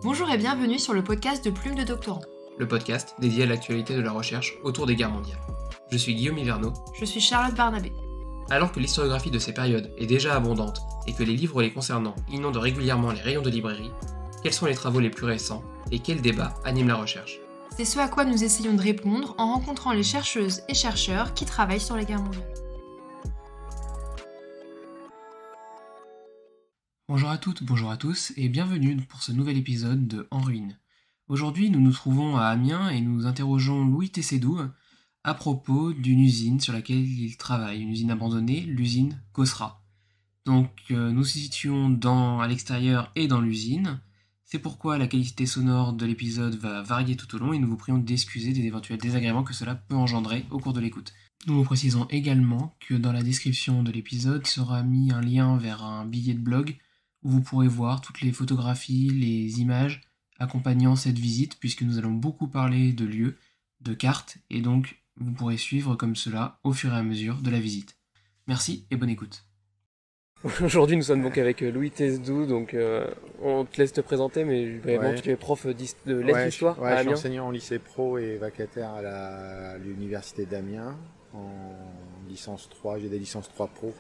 Bonjour et bienvenue sur le podcast de Plume de Doctorant. Le podcast dédié à l'actualité de la recherche autour des guerres mondiales. Je suis Guillaume Hiverneau. Je suis Charlotte Barnabé. Alors que l'historiographie de ces périodes est déjà abondante et que les livres les concernant inondent régulièrement les rayons de librairie, quels sont les travaux les plus récents et quels débats animent la recherche? C'est ce à quoi nous essayons de répondre en rencontrant les chercheuses et chercheurs qui travaillent sur les guerres mondiales. Bonjour à toutes, bonjour à tous et bienvenue pour ce nouvel épisode de En Ruine. Aujourd'hui, nous nous trouvons à Amiens et nous interrogeons Louis Tessédou à propos d'une usine sur laquelle il travaille, une usine abandonnée, l'usine Cosra. Donc nous nous situons à l'extérieur et dans l'usine. C'est pourquoi la qualité sonore de l'épisode va varier tout au long et nous vous prions d'excuser des éventuels désagréments que cela peut engendrer au cours de l'écoute. Nous vous précisons également que dans la description de l'épisode sera mis un lien vers un billet de blog où vous pourrez voir toutes les photographies, les images accompagnant cette visite, puisque nous allons beaucoup parler de lieux, de cartes, et donc vous pourrez suivre comme cela au fur et à mesure de la visite. Merci et bonne écoute. Aujourd'hui nous sommes donc avec Louis Tessédou, donc on te laisse te présenter, mais vraiment tu es prof de lettres d'histoire à je suis Amiens. enseignant en lycée pro et vacataire à l'université d'Amiens en licence 3, j'ai des licences 3 pro.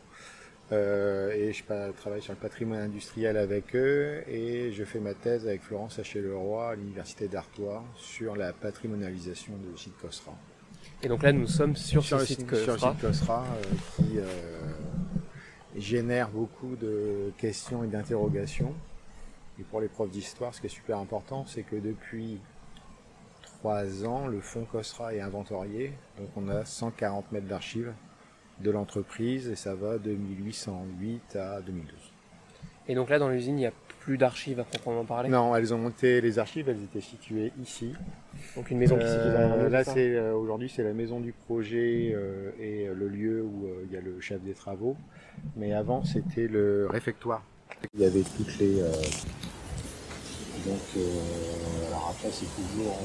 Et je travaille sur le patrimoine industriel avec eux et je fais ma thèse avec Florence Haché-Leroy à l'université d'Artois sur la patrimonialisation du site Cosra. Et donc là nous sommes sur le site Cosra qui génère beaucoup de questions et d'interrogations. Et pour les profs d'histoire, ce qui est super important, c'est que depuis 3 ans, le fonds Cosra est inventorié. Donc on a 140 mètres d'archives de l'entreprise et ça va de 1808 à 2012. Et donc là dans l'usine il n'y a plus d'archives à proprement parler? Non, elles ont monté les archives, elles étaient situées ici. Donc une maison qui là aujourd'hui c'est la maison du projet et le lieu où il y a le chef des travaux. Mais avant c'était le réfectoire. Il y avait toutes les... alors après c'est toujours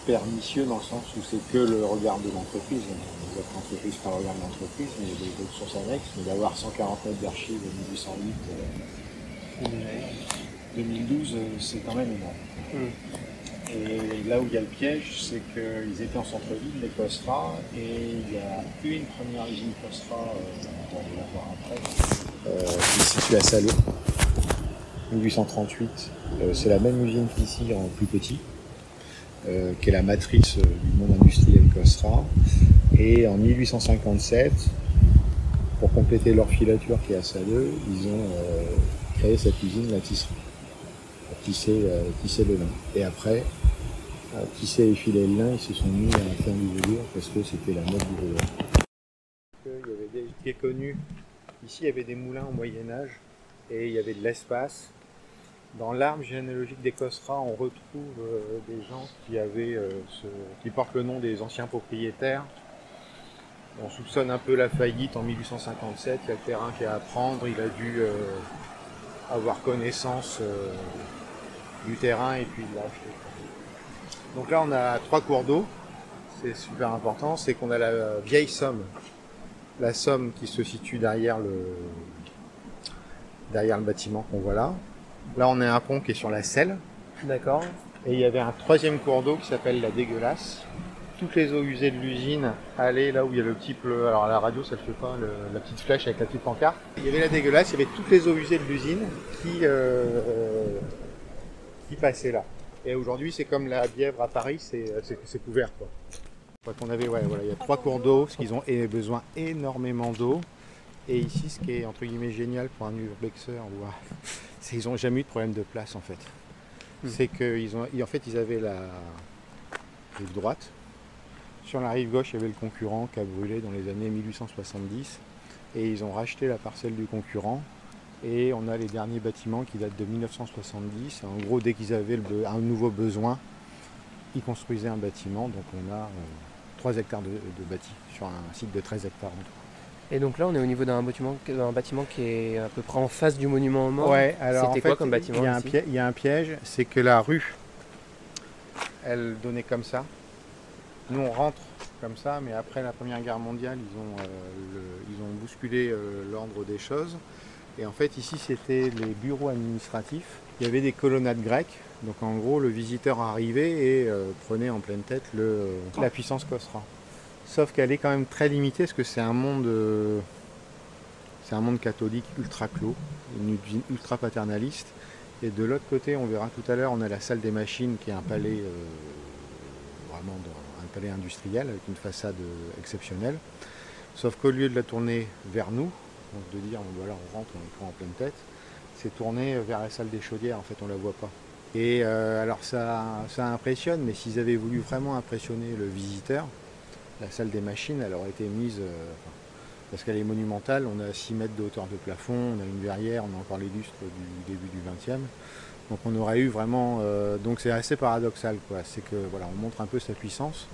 pernicieux dans le sens où c'est que le regard de l'entreprise. On voit que l'entreprise par le regard de l'entreprise, mais il y a d'autres sources annexes. Mais d'avoir 140 mètres d'archives en 1808 2012, c'est quand même énorme. Et là où il y a le piège, c'est qu'ils étaient en centre-ville, les Cosra, et il y a une première usine Cosra, on va la voir après, qui est située à Salé, 1838. C'est la même usine qu'ici, en plus petit, qui est la matrice du monde industriel Cosra. Et en 1857, pour compléter leur filature qui est à Salé, ils ont créé cette usine, la tisserie, pour tisser le lin. Et après, tisser et filer le lin, ils se sont mis à faire du velours parce que c'était la mode du velours. Il y avait des qui est connu. Ici, il y avait des moulins au Moyen-Âge et il y avait de l'espace. Dans l'arbre généalogique des Cosra, on retrouve des gens qui portent le nom des anciens propriétaires. On soupçonne un peu la faillite en 1857. Il y a le terrain qui est à prendre. Il a dû avoir connaissance du terrain et puis de l'acheter. Donc là, on a 3 cours d'eau. C'est super important. C'est qu'on a la vieille Somme. La Somme qui se situe derrière le bâtiment qu'on voit là. Là, on a un pont qui est sur la Selle. D'accord. Et il y avait un 3e cours d'eau qui s'appelle la Dégueulasse. Toutes les eaux usées de l'usine allaient là où il y a le petit bleu. Alors à la radio, ça ne le fait pas, la petite flèche avec la petite pancarte. Il y avait la Dégueulasse, il y avait toutes les eaux usées de l'usine qui passaient là. Et aujourd'hui, c'est comme la Bièvre à Paris, c'est couvert, quoi. On avait, il y a 3 cours d'eau, parce qu'ils ont besoin énormément d'eau. Et ici, ce qui est entre guillemets génial pour un urbexeur, c'est qu'ils n'ont jamais eu de problème de place en fait. C'est qu'ils avaient la rive droite. Sur la rive gauche, il y avait le concurrent qui a brûlé dans les années 1870. Et ils ont racheté la parcelle du concurrent. Et on a les derniers bâtiments qui datent de 1970. En gros, dès qu'ils avaient un nouveau besoin, ils construisaient un bâtiment. Donc on a 3 hectares de bâti sur un site de 13 hectares en tout. Et donc là on est au niveau d'un bâtiment qui est à peu près en face du monument aux morts. Ouais, alors c'était quoi comme bâtiment? Il y a un piège, c'est que la rue, elle donnait comme ça. Nous on rentre comme ça, mais après la Première Guerre mondiale, ils ont bousculé l'ordre des choses. Et en fait, ici, c'était les bureaux administratifs. Il y avait des colonnades grecques. Donc en gros, le visiteur arrivait et prenait en pleine tête la puissance Cosra. Sauf qu'elle est quand même très limitée parce que c'est un monde catholique ultra clos, une usine ultra paternaliste. Et de l'autre côté, on verra tout à l'heure, on a la salle des machines qui est un palais, vraiment un palais industriel avec une façade exceptionnelle. Sauf qu'au lieu de la tourner vers nous, donc de dire bon, voilà, on rentre, on est prend en pleine tête, c'est tourné vers la salle des chaudières, en fait on ne la voit pas. Et alors ça impressionne, mais s'ils avaient voulu vraiment impressionner le visiteur, la salle des machines, elle aurait été mise, parce qu'elle est monumentale, on a 6 mètres de hauteur de plafond, on a une verrière, on a encore les lustres du début du XXe. Donc on aurait eu vraiment, donc c'est assez paradoxal, quoi. C'est que voilà, on montre un peu sa puissance,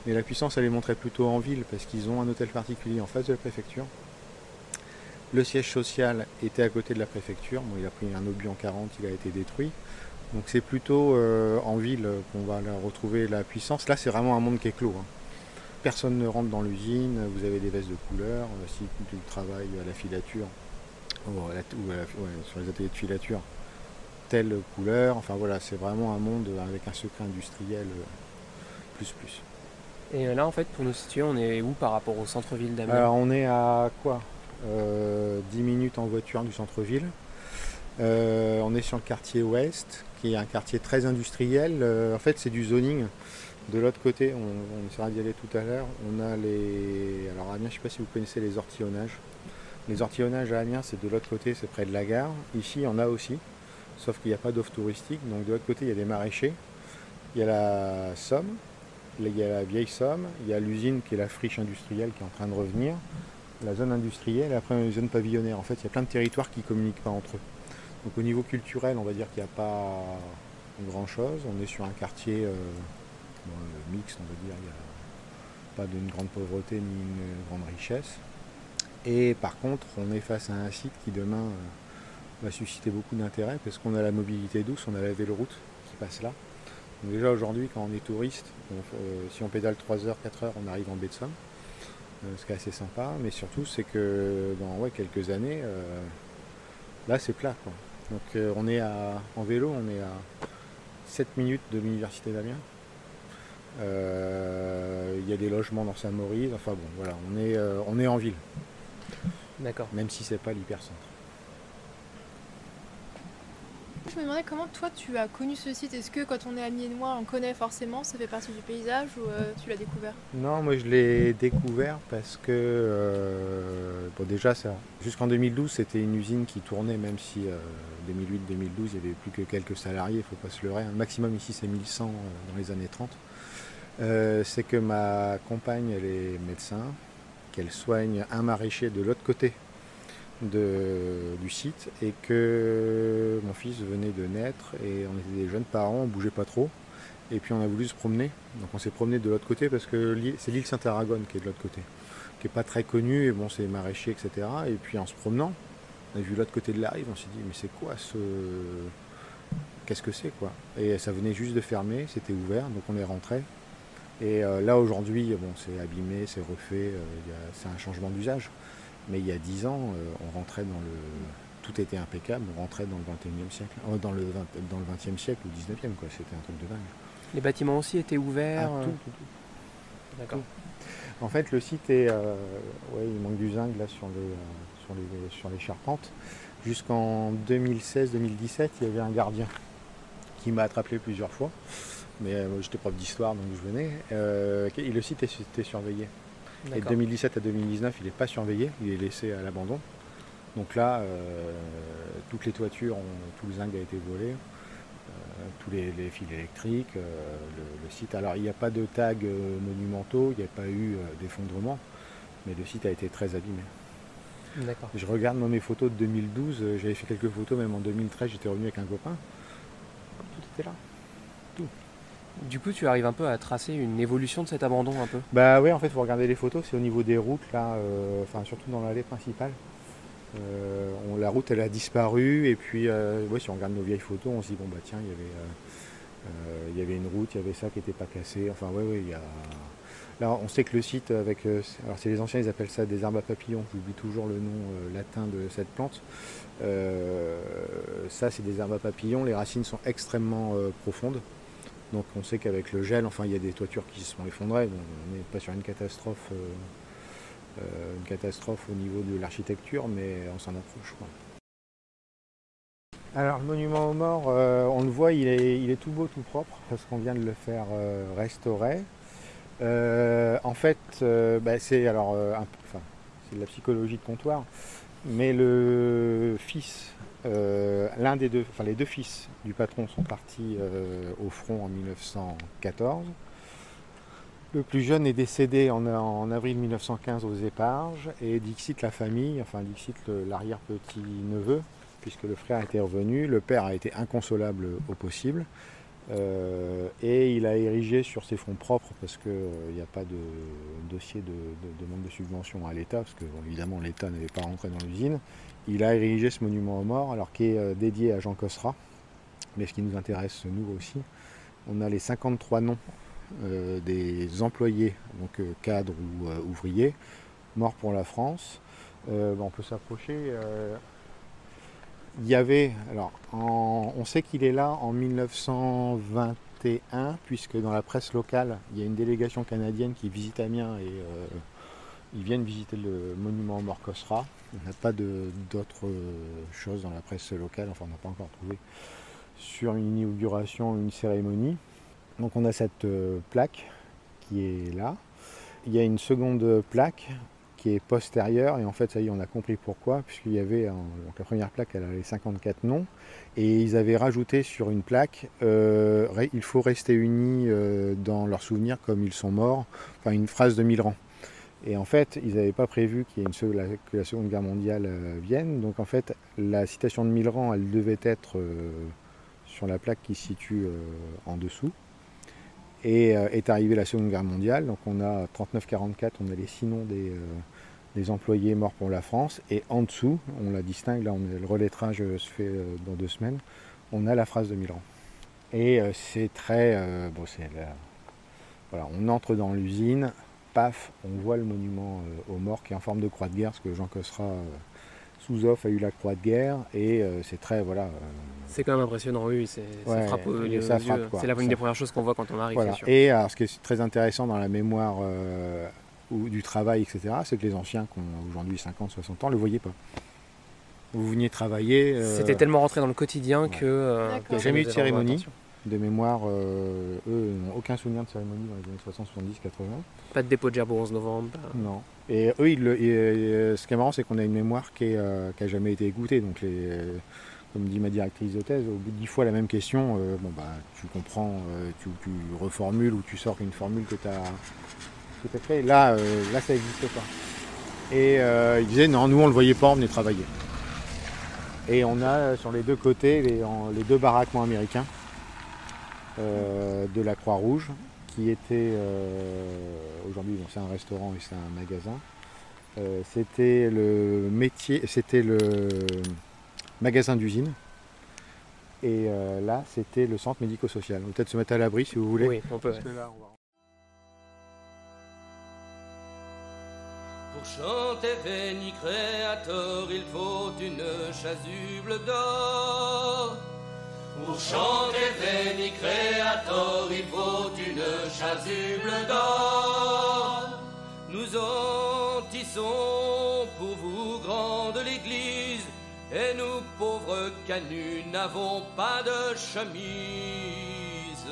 mais la puissance elle est montrée plutôt en ville, parce qu'ils ont un hôtel particulier en face de la préfecture. Le siège social était à côté de la préfecture, bon, il a pris un obus en 40, il a été détruit. Donc c'est plutôt en ville qu'on va retrouver la puissance. Là c'est vraiment un monde qui est clos, hein. Personne ne rentre dans l'usine, vous avez des vestes de couleur, si tu travailles à la filature, sur les ateliers de filature, telle couleur, enfin voilà, c'est vraiment un monde avec un secret industriel plus. Et là en fait, pour nous situer, on est où par rapport au centre-ville d'Amiens? Alors on est à quoi 10 minutes en voiture du centre-ville. On est sur le quartier ouest, qui est un quartier très industriel. En fait, c'est du zoning. De l'autre côté, on essaiera d'y aller tout à l'heure. On a les. Alors, à Amiens, je ne sais pas si vous connaissez les ortillonnages. Les ortillonnages à Amiens, c'est de l'autre côté, c'est près de la gare. Ici, il y en a aussi, sauf qu'il n'y a pas d'offre touristique. Donc, de l'autre côté, il y a des maraîchers. Il y a la Somme, il y a la vieille Somme, il y a l'usine qui est la friche industrielle qui est en train de revenir, la zone industrielle et après une zone pavillonnaire. En fait, il y a plein de territoires qui ne communiquent pas entre eux. Donc au niveau culturel, on va dire qu'il n'y a pas grand-chose. On est sur un quartier mixte, on va dire. Il n'y a pas d'une grande pauvreté ni une grande richesse. Et par contre, on est face à un site qui demain va susciter beaucoup d'intérêt parce qu'on a la mobilité douce, on a la véloroute qui passe là. Donc déjà aujourd'hui, quand on est touriste, si on pédale 3 heures, 4 heures, on arrive en baie de Somme. Ce qui est assez sympa, mais surtout c'est que dans quelques années, là c'est plat, quoi. Donc on est en vélo, on est à 7 minutes de l'université d'Amiens. Il y a des logements dans Saint-Maurice, enfin bon voilà, on est en ville. D'accord. Même si c'est pas l'hypercentre. Je me demandais comment toi tu as connu ce site. Est-ce que quand on est amiénois on connaît forcément, ça fait partie du paysage ou tu l'as découvert? Non, moi je l'ai découvert parce que bon, déjà ça, jusqu'en 2012 c'était une usine qui tournait, même si 2008-2012 il n'y avait plus que quelques salariés, il ne faut pas se leurrer. Un maximum ici c'est 1100 dans les années 30. C'est que ma compagne elle est médecin, qu'elle soigne un maraîcher de l'autre côté du site et que mon fils venait de naître et on était des jeunes parents, on ne bougeait pas trop et puis on a voulu se promener, donc on s'est promené de l'autre côté parce que c'est l'île Saint-Aragon qui est de l'autre côté, qui n'est pas très connue et bon c'est maraîcher etc. Et puis en se promenant on a vu l'autre côté de la rive, on s'est dit mais c'est quoi qu'est-ce que c'est quoi, et ça venait juste de fermer, c'était ouvert donc on est rentré et là aujourd'hui bon c'est abîmé, c'est refait, c'est un changement d'usage. Mais il y a 10 ans, on rentrait tout était impeccable, on rentrait dans le 21e siècle, dans le 20e siècle ou 19e, quoi. C'était un truc de dingue. Les bâtiments aussi étaient ouverts? Tout. D'accord. En fait, le site est, il manque du zinc là sur les charpentes. Jusqu'en 2016-2017, il y avait un gardien qui m'a attrapé plusieurs fois. Mais j'étais prof d'histoire, donc je venais. Et le site était surveillé. Et de 2017 à 2019, il n'est pas surveillé, il est laissé à l'abandon. Donc là, toutes les toitures, tout le zinc a été volé, tous les fils électriques, le site. Alors il n'y a pas de tags monumentaux, il n'y a pas eu d'effondrement, mais le site a été très abîmé. D'accord. Je regarde dans mes photos de 2012, j'avais fait quelques photos, même en 2013, j'étais revenu avec un copain. Tout était là. Tout. Du coup, tu arrives un peu à tracer une évolution de cet abandon un peu? Bah ouais, en fait, vous regardez les photos, c'est au niveau des routes, là, surtout dans l'allée principale. La route, elle a disparu, et puis, si on regarde nos vieilles photos, on se dit, bon bah tiens, il y avait une route, il y avait ça qui n'était pas cassé, enfin il y a... Là, on sait que le site, avec, alors c'est les anciens, ils appellent ça des herbes à papillons, j'oublie toujours le nom latin de cette plante. Ça, c'est des herbes à papillons, les racines sont extrêmement profondes. Donc on sait qu'avec le gel, enfin il y a des toitures qui se sont effondrées, donc on n'est pas sur une catastrophe au niveau de l'architecture, mais on s'en approche, quoi. Alors le monument aux morts, on le voit, il est tout beau, tout propre, parce qu'on vient de le faire restaurer. En fait, c'est de la psychologie de comptoir, mais le fils, les deux fils du patron sont partis au front en 1914. Le plus jeune est décédé en avril 1915 aux Éparges, et Dixit, la famille, enfin Dixit, l'arrière-petit-neveu, puisque le frère était revenu, le père a été inconsolable au possible. Et il a érigé sur ses fonds propres, parce qu'il n'y a pas de dossier de demande de subvention à l'État, parce que bon, évidemment l'État n'avait pas rentré dans l'usine. Il a érigé ce monument aux morts, alors qui est dédié à Jean Cossera. Mais ce qui nous intéresse nous aussi, on a les 53 noms des employés, donc cadres ou ouvriers, morts pour la France. On peut s'approcher. Il y avait, on sait qu'il est là en 1921, puisque dans la presse locale, il y a une délégation canadienne qui visite Amiens et ils viennent visiter le monument aux morts Cossera. On n'a pas d'autres choses dans la presse locale, enfin on n'a pas encore trouvé, sur une inauguration, une cérémonie. Donc on a cette plaque qui est là. Il y a une seconde plaque qui est postérieure, et en fait ça y est, on a compris pourquoi, puisqu'il y avait, donc la première plaque elle avait 54 noms, et ils avaient rajouté sur une plaque il faut rester unis dans leurs souvenirs comme ils sont morts, enfin une phrase de Millerand. Et en fait ils n'avaient pas prévu qu'il y ait que la Seconde Guerre mondiale vienne, donc en fait la citation de Millerand elle devait être sur la plaque qui se situe en dessous. Et est arrivée la Seconde Guerre mondiale, donc on a 39-44, on a les 6 noms des employés morts pour la France, et en dessous, on la distingue, là le relettrage se fait dans 2 semaines, on a la phrase de Millerand. Et c'est très... voilà, on entre dans l'usine, paf, on voit le monument aux morts qui est en forme de croix de guerre, parce que Jean Cossera sous off a eu la croix de guerre, et c'est très... voilà. C'est quand même impressionnant, oui, ça frappe aux yeux. C'est l'une des premières choses qu'on voit quand on arrive, voilà. c'est sûr. Et alors, ce qui est très intéressant dans la mémoire du travail, etc., c'est que les anciens qui ont aujourd'hui 50, 60 ans ne le voyaient pas. Vous veniez travailler... C'était tellement rentré dans le quotidien que... il n'y a jamais eu de cérémonie. De mémoire, eux n'ont aucun souvenir de cérémonie dans les années 60, 70, 80. Pas de dépôt de gerbe au 11 novembre. Non. Et eux, ce qui est marrant, c'est qu'on a une mémoire qui n'a jamais été écoutée. Donc, comme dit ma directrice de thèse, au bout de 10 fois la même question, tu comprends, tu reformules ou tu sors une formule que tu as créée. Là, ça n'existe pas. Et ils disaient, non, nous on ne le voyait pas, on venait travailler. Et on a sur les deux côtés les deux baraquements américains de la Croix-Rouge, qui était aujourd'hui, c'est un restaurant et c'est un magasin. C'était le magasin d'usine, et là c'était le centre médico-social. On peut peut-être se mettre à l'abri si vous voulez. Oui, on peut. Parce que là, on va... Pour chanter Veni Creator, il faut une chasuble d'or. Pour chanter Veni Creator, il faut une chasuble d'or. Nous en tissons pour vous grande l'église, et nous pauvres canuts n'avons pas de chemise.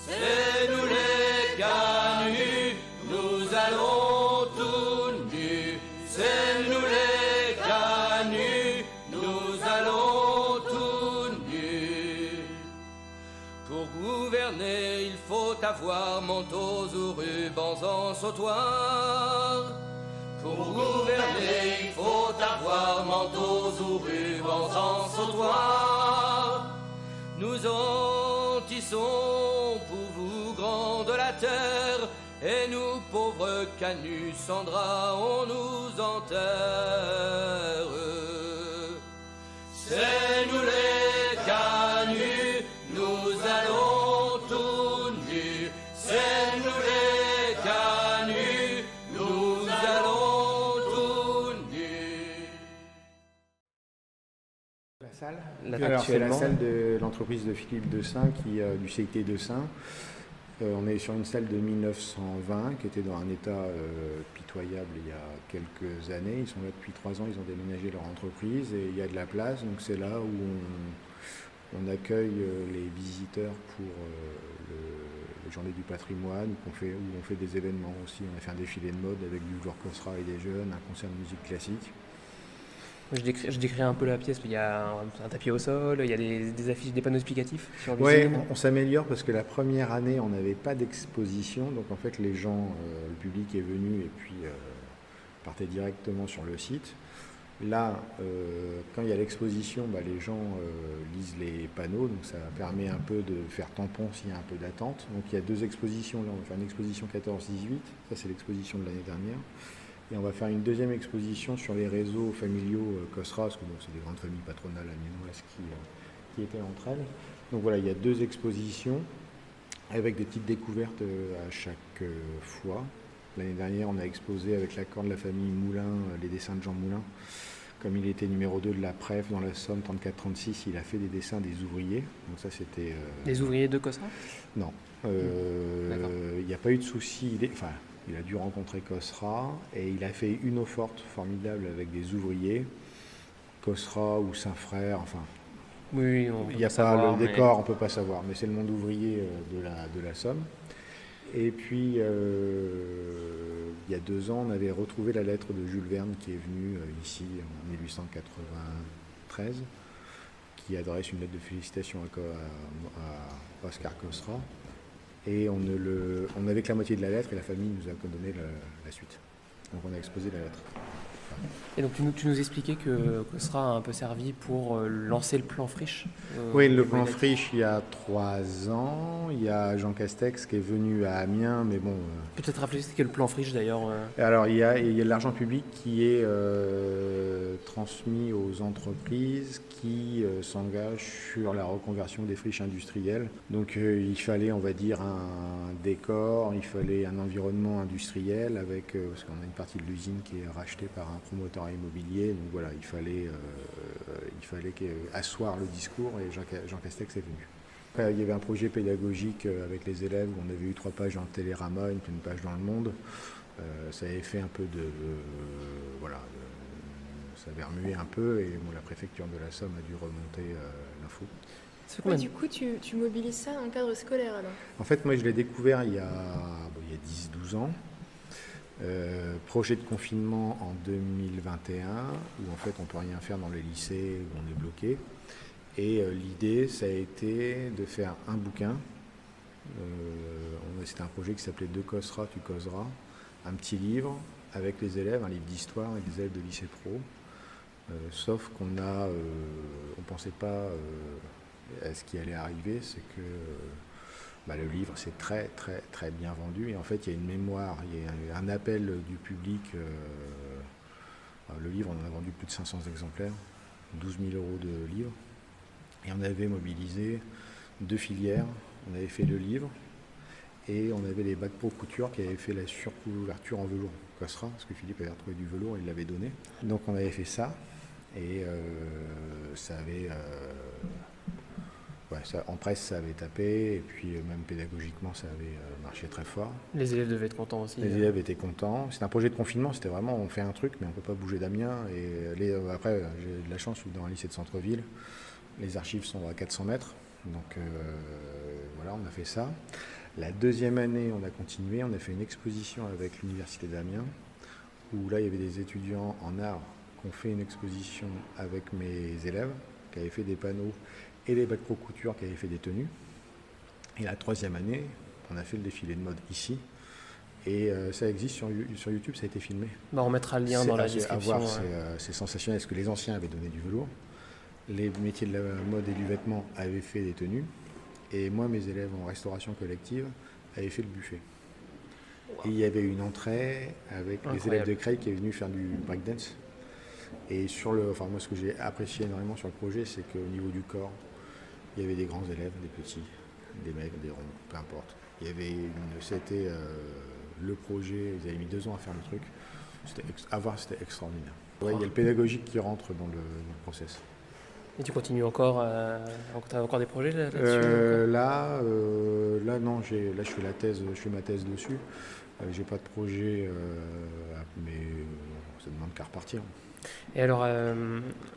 C'est nous les canuts, nous allons tout nus. C'est nous les canuts, nous allons tout nus. Pour gouverner, il faut avoir manteaux ou rubans en sautoir. Pour gouverner, il faut avoir manteaux ou rubans en sautoir. Nous en tissons pour vous grande la terre, et nous pauvres canuts sans drap on nous enterre. C'est nous les canuts, nous allons tout nus. C'est nous les salle. Alors, c'est la salle de l'entreprise de Philippe Dessin, du CIT Dessin. On est sur une salle de 1920 qui était dans un état pitoyable il y a quelques années. Ils sont là depuis 3 ans, ils ont déménagé leur entreprise et il y a de la place. Donc c'est là où on accueille les visiteurs pour les journées du patrimoine, où on fait des événements aussi. On a fait un défilé de mode avec du velours Cosra et des jeunes, un concert de musique classique. Je décris un peu la pièce, il y a un tapis au sol, il y a des affiches, des panneaux explicatifs sur l'usine. Oui, on s'améliore parce que la première année, on n'avait pas d'exposition. Donc en fait, les gens, le public est venu et puis partait directement sur le site. Là, quand il y a l'exposition, les gens lisent les panneaux, donc ça permet un peu de faire tampon s'il y a un peu d'attente. Donc il y a 2 expositions, là on va faire une exposition 14-18, ça c'est l'exposition de l'année dernière. Et on va faire une deuxième exposition sur les réseaux familiaux Cosra, parce que c'est des grandes familles patronales amiénoises qui étaient entre elles. Donc voilà, il y a 2 expositions avec des petites découvertes à chaque fois. L'année dernière, on a exposé avec l'accord de la famille Moulin les dessins de Jean Moulin. Comme il était numéro 2 de la PREF dans la Somme 34-36, il a fait des dessins des ouvriers. Donc ça, c'était... Des ouvriers de Cosra ? Non. Il n'y a pas eu de souci. Il a dû rencontrer Cosra et il a fait une eau forte formidable avec des ouvriers, Cosra ou Saint-Frère, enfin. Oui, il n'y a pas le décor, on ne peut pas savoir, mais c'est le monde ouvrier de la Somme. Et puis, il y a 2 ans, on avait retrouvé la lettre de Jules Verne qui est venu ici en 1893, qui adresse une lettre de félicitations à Oscar Cosra. Et on n'avait que la moitié de la lettre et la famille nous a donné la suite. Donc on a exposé la lettre. Et donc tu nous expliquais que Cosra a un peu servi pour lancer le plan Friche. Oui, le plan Friche il y a 3 ans. Il y a Jean Castex qui est venu à Amiens, mais bon... Peut-être rappeler ce qu'est le plan Friche d'ailleurs. Alors il y a de l'argent public qui est transmis aux entreprises qui s'engagent sur la reconversion des friches industrielles. Donc il fallait, on va dire, un décor, il fallait un environnement industriel avec, parce qu'on a une partie de l'usine qui est rachetée par un promoteur immobilier. Donc voilà, il fallait asseoir le discours et Jean Castex est venu. Après, il y avait un projet pédagogique avec les élèves où on avait eu 3 pages dans le Télérama, une page dans Le Monde. Ça avait fait un peu ça avait remué un peu et la préfecture de la Somme a dû remonter l'info. Ouais, du coup, tu mobilises ça dans le cadre scolaire alors ? En fait, moi je l'ai découvert il y a 10-12 ans. Projet de confinement en 2021 où en fait on ne peut rien faire dans les lycées où on est bloqué. Et l'idée, ça a été de faire un bouquin. C'était un projet qui s'appelait De Cosra, tu causeras. Un petit livre avec les élèves, un livre d'histoire avec des élèves de lycée pro. Sauf qu'on on pensait pas à ce qui allait arriver, c'est que le livre c'est très très très bien vendu et en fait il y a une mémoire, il y a un appel du public. Le livre, on en a vendu plus de 500 exemplaires, 12 000 € de livre. Et on avait mobilisé 2 filières, on avait fait le livre et on avait les bacs pro couture qui avaient fait la surcouverture en velours Cosra, parce que Philippe avait retrouvé du velours et il l'avait donné. Donc on avait fait ça et ça avait... en presse ça avait tapé et puis même pédagogiquement ça avait marché très fort. Les élèves devaient être contents aussi. Les élèves étaient contents. C'était un projet de confinement, c'était vraiment on fait un truc mais on ne peut pas bouger d'Amiens. Et après j'ai de la chance, je suis dans un lycée de centre-ville. Les archives sont à 400 mètres, donc voilà, on a fait ça. La deuxième année, on a continué, on a fait une exposition avec l'université d'Amiens, où là, il y avait des étudiants en art qui ont fait une exposition avec mes élèves, qui avaient fait des panneaux, et les bacs pro couture qui avaient fait des tenues. Et la troisième année, on a fait le défilé de mode ici, et ça existe sur YouTube, ça a été filmé. On mettra le lien dans la description. À voir, c'est sensationnel, parce que les anciens avaient donné du velours. Les métiers de la mode et du vêtement avaient fait des tenues. Et moi, mes élèves en restauration collective avaient fait le buffet. Wow. Et il y avait une entrée avec les élèves de Creil qui est venu faire du breakdance. Et moi, ce que j'ai apprécié énormément sur le projet, c'est qu'au niveau du corps, il y avait des grands élèves, des petits, des mecs, des ronds, peu importe. C'était le projet, ils avaient mis 2 ans à faire le truc. C'était extraordinaire. Ouais, il y a le pédagogique qui rentre dans le process. Et tu continues encore, tu as encore des projets là-dessus Là, non, là je fais ma thèse dessus. J'ai pas de projet, mais ça demande qu'à repartir. Et alors,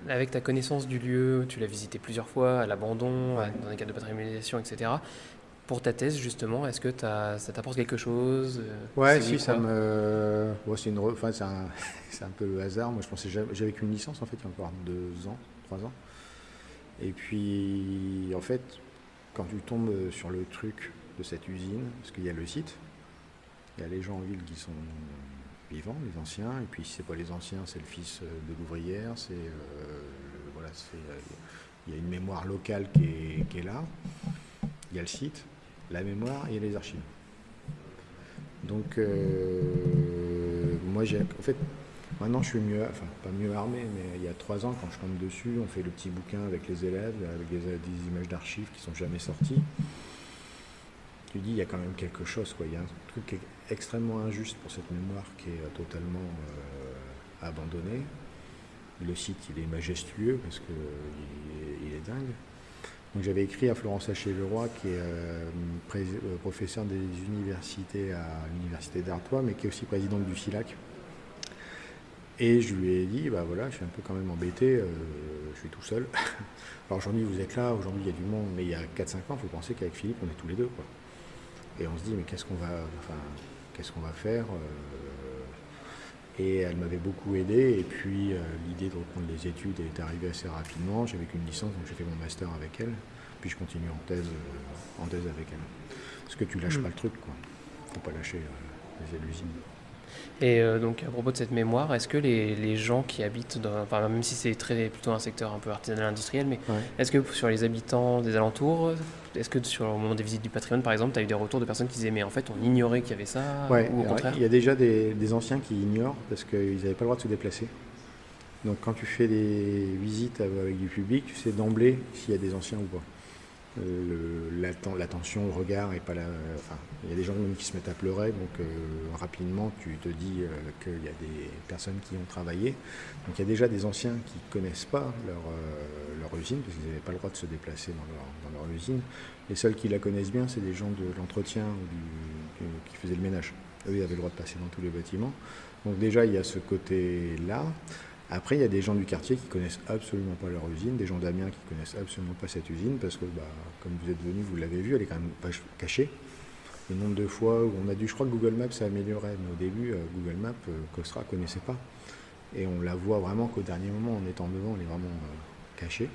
avec ta connaissance du lieu, tu l'as visité plusieurs fois, à l'abandon, dans des cas de patrimonialisation, etc. Pour ta thèse, justement, est-ce que ça t'apporte quelque chose Ouais, si, ça me... Ouais, c'est un peu le hasard. Moi, je pensais j'avais qu'une licence, en fait, il y a encore 2 ans, 3 ans. Et puis, en fait, quand tu tombes sur le truc de cette usine, parce qu'il y a le site, il y a les gens en ville qui sont vivants, les anciens, et puis si c'est pas les anciens, c'est le fils de l'ouvrière, voilà, il y a une mémoire locale qui est là, il y a le site, la mémoire et les archives. Donc moi en fait, maintenant je suis mieux, enfin pas mieux armé, mais il y a 3 ans quand je tombe dessus, on fait le petit bouquin avec les élèves, avec des images d'archives qui sont jamais sorties. Tu dis, il y a quand même quelque chose, quoi. Il y a un truc qui est extrêmement injuste pour cette mémoire qui est totalement abandonnée. Le site, il est majestueux parce qu'il est dingue. Donc j'avais écrit à Florence Haché-Leroy, qui est professeure des universités à l'université d'Artois, mais qui est aussi présidente du SILAC. Et je lui ai dit, bah voilà, je suis un peu quand même embêté, je suis tout seul. Alors aujourd'hui, vous êtes là, aujourd'hui il y a du monde, mais il y a 4-5 ans, il faut penser qu'avec Philippe, on est tous les deux, quoi. Et on se dit, mais qu'est-ce qu'on va faire Et elle m'avait beaucoup aidé. Et puis, l'idée de reprendre les études est arrivée assez rapidement. J'avais qu'une licence, donc j'ai fait mon master avec elle. Puis je continue en thèse avec elle. Parce que tu lâches pas le truc, quoi. Faut pas lâcher l'usine. Et donc, à propos de cette mémoire, est-ce que les gens qui habitent enfin, même si c'est plutôt un secteur un peu artisanal industriel, mais est-ce que sur les habitants des alentours, est-ce que au moment des visites du patrimoine, par exemple, tu as eu des retours de personnes qui disaient, mais en fait, on ignorait qu'il y avait ça, ou au contraire? Il y a déjà des anciens qui ignorent parce qu'ils n'avaient pas le droit de se déplacer. Donc, quand tu fais des visites avec du public, tu sais d'emblée s'il y a des anciens ou pas. L'attention, le regard, et pas enfin, il y a des gens même qui se mettent à pleurer, donc rapidement tu te dis qu'il y a des personnes qui ont travaillé. Donc il y a déjà des anciens qui ne connaissent pas leur usine, parce qu'ils n'avaient pas le droit de se déplacer dans leur usine. Les seuls qui la connaissent bien, c'est des gens de l'entretien qui faisaient le ménage. Eux, ils avaient le droit de passer dans tous les bâtiments. Donc déjà, il y a ce côté-là. Après, il y a des gens du quartier qui connaissent absolument pas leur usine, des gens d'Amiens qui connaissent absolument pas cette usine, parce que, comme vous êtes venus, vous l'avez vu, elle est quand même pas cachée. Le nombre de fois où on a dû, je crois que Google Maps s'est amélioré, mais au début, Google Maps, Costra connaissait pas. Et on la voit vraiment qu'au dernier moment, en étant devant, elle est vraiment cachée.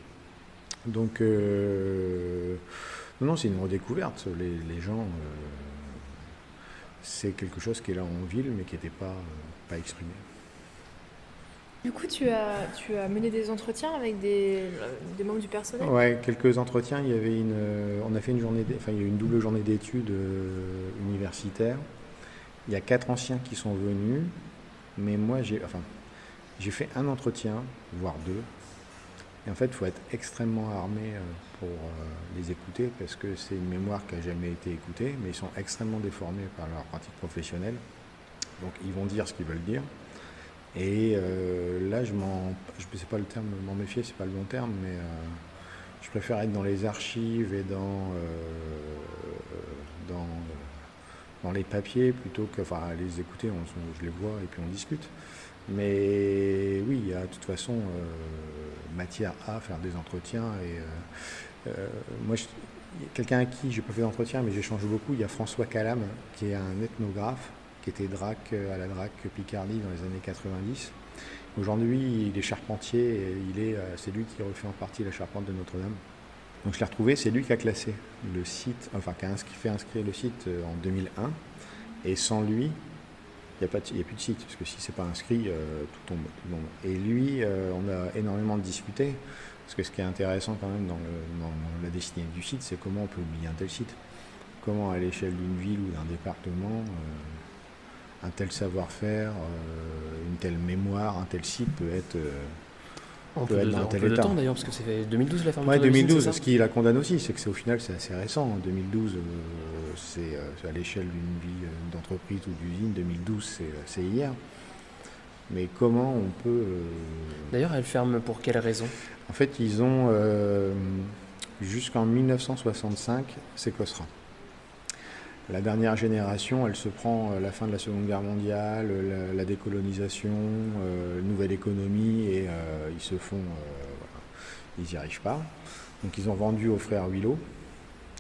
Donc, non, c'est une redécouverte. Les gens, c'est quelque chose qui est là en ville, mais qui n'était pas exprimé. Du coup, tu as mené des entretiens avec des membres du personnel? Ouais, quelques entretiens. Il y avait on a fait il y a eu une double journée d'études universitaires. Il y a 4 anciens qui sont venus, mais moi j'ai fait un entretien, voire 2. Et en fait, il faut être extrêmement armé pour les écouter, parce que c'est une mémoire qui n'a jamais été écoutée, mais ils sont extrêmement déformés par leur pratique professionnelle. Donc ils vont dire ce qu'ils veulent dire. Et là, je sais pas le terme, m'en méfier, c'est pas le bon terme, mais je préfère être dans les archives et dans les papiers plutôt que, enfin, les écouter, je les vois et puis on discute. Mais oui, il y a de toute façon matière à faire des entretiens. Et moi, quelqu'un à qui j'ai pas fait d'entretien, mais j'échange beaucoup, il y a François Calam, qui est un ethnographe, qui était DRAC à la DRAC Picardie dans les années 90. Aujourd'hui, il est charpentier et c'est lui qui refait en partie la charpente de Notre-Dame. Donc je l'ai retrouvé, c'est lui qui a classé le site, enfin qui a fait inscrire le site en 2001. Et sans lui, il n'y a plus de site, parce que si c'est pas inscrit, tout tombe. Et lui, on a énormément discuté, parce que ce qui est intéressant quand même dans la destinée du site, c'est comment on peut oublier un tel site. Comment à l'échelle d'une ville ou d'un département, un tel savoir-faire, une telle mémoire, un tel site peut être dans un tel état. De temps d'ailleurs, parce que c'est 2012 la fermeture. Ouais, de l'usine, 2012, c'est ça ce qui la condamne aussi, c'est que au final c'est assez récent. En 2012, c'est à l'échelle d'une vie d'entreprise ou d'usine, 2012 c'est hier. Mais comment on peut... D'ailleurs, elle ferme pour quelle raison? En fait, ils ont jusqu'en 1965, c'est COSRA. La dernière génération, elle se prend la fin de la Seconde Guerre mondiale, la décolonisation, nouvelle économie, et ils se font... ils n'y arrivent pas. Donc ils ont vendu aux frères Huilot,